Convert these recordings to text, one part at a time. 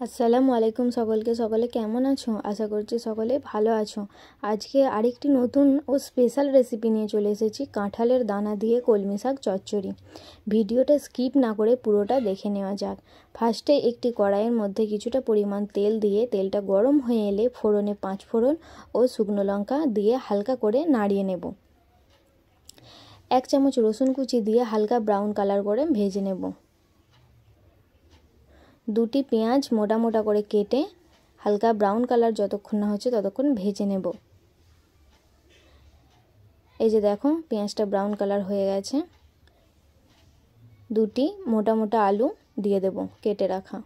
আসসালামু আলাইকুম সকলে কেমন আছো? আশা করছি সকলে ভালো আছো। আজকে আরেকটি নতুন ও স্পেশাল রেসিপি নিয়ে চলে এসেছি, কাঁঠালের দানা দিয়ে কলমি শাক চচ্চড়ি। ভিডিওটা স্কিপ না করে পুরোটা দেখে নেওয়া যাক। ফার্স্টে একটি কড়াইয়ের মধ্যে কিছুটা পরিমাণ তেল দিয়ে তেলটা গরম হয়ে এলে ফোড়নে 5 ফোড়ন ও শুকনো লঙ্কা দিয়ে হালকা করে নাড়িয়ে নেব। 1 চামচ রসুন কুচি দিয়ে হালকা ব্রাউন কালার করে ভেজে নেব। দুটি পেঁয়াজ মোটা মোটা করে কেটে হালকা ব্রাউন কালার যতক্ষণ না হচ্ছে ততক্ষণ ভেজে নেব। এই যে দেখো পেঁয়াজটা ব্রাউন কালার হয়ে গেছে। দুটি মোটা মোটা আলু দিয়ে দেব কেটে রাখা,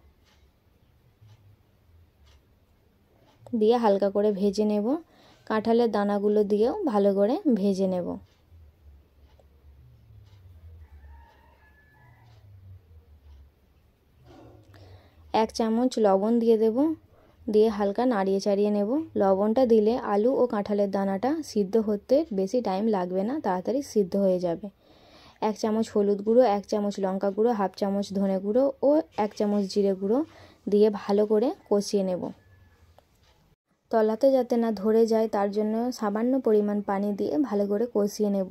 দিয়ে হালকা করে ভেজে নেব। কাঁঠালের দানাগুলো দিয়েও ভালো করে ভেজে নেব। এক চামচ লবণ দিয়ে দেব, দিয়ে হালকা নাড়িয়ে চাড়িয়ে নেব। লবণটা দিলে আলু ও কাঁঠালের দানাটা সিদ্ধ হতে বেশি টাইম লাগবে না, তাড়াতাড়ি সিদ্ধ হয়ে যাবে। 1 চামচ হলুদ গুঁড়ো, 1 চামচ লঙ্কা গুঁড়ো, হাফ চামচ ধনে গুঁড়ো ও 1 চামচ জিরে গুঁড়ো দিয়ে ভালো করে কষিয়ে নেব। তলাতে যাতে না ধরে যায় তার জন্য সামান্য পরিমাণ পানি দিয়ে ভালো করে কষিয়ে নেব।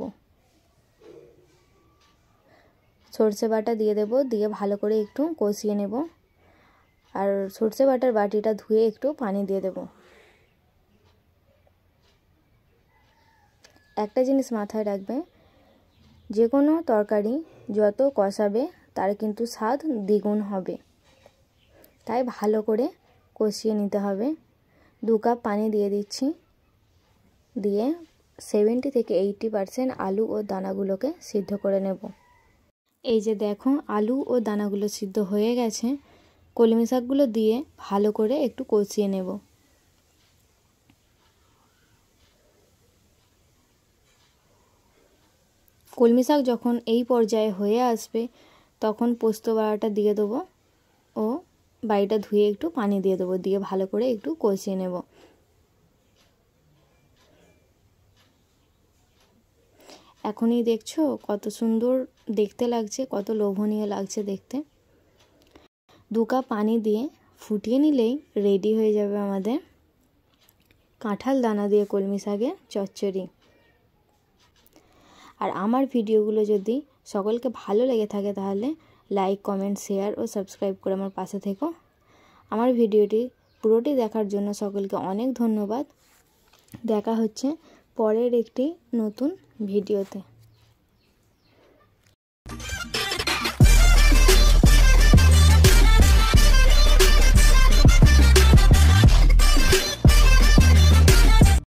সরষে বাটা দিয়ে দেব, দিয়ে ভালো করে একটু কষিয়ে নেব। আর সরষে বাটার বাটিটা ধুয়ে একটু পানি দিয়ে দেব। একটা জিনিস মাথায় রাখবে, যে কোনো তরকারি যত কষাবে তার কিন্তু স্বাদ দ্বিগুণ হবে, তাই ভালো করে কষিয়ে নিতে হবে। 2 কাপ পানি দিয়ে দিচ্ছি, দিয়ে 70 থেকে 80% আলু ও দানাগুলোকে সিদ্ধ করে নেব। এই যে দেখো আলু ও দানাগুলো সিদ্ধ হয়ে গেছে। কলমি শাকগুলো দিয়ে ভালো করে একটু কষিয়ে নেব। কলমি শাক যখন এই পর্যায়ে হয়ে আসবে তখন পোস্ত বাটাটা দিয়ে দেবো ও বাটিটা ধুয়ে একটু পানি দিয়ে দেবো, দিয়ে ভালো করে একটু কষিয়ে নেব। এখনই দেখছো কত সুন্দর দেখতে লাগছে, কত লোভনীয় লাগছে দেখতে। 2 কাপ পানি দিয়ে ফুটিয়ে নিলেই রেডি হয়ে যাবে আমাদের কাঁঠাল দানা দিয়ে কলমি শাকের চচ্চড়ি। আর আমার ভিডিওগুলো যদি সকলকে ভালো লেগে থাকে তাহলে লাইক, কমেন্ট, শেয়ার ও সাবস্ক্রাইব করে আমার পাশে থেকো। আমার ভিডিওটি পুরোটি দেখার জন্য সকলকে অনেক ধন্যবাদ। দেখা হচ্ছে পরের একটি নতুন ভিডিওতে।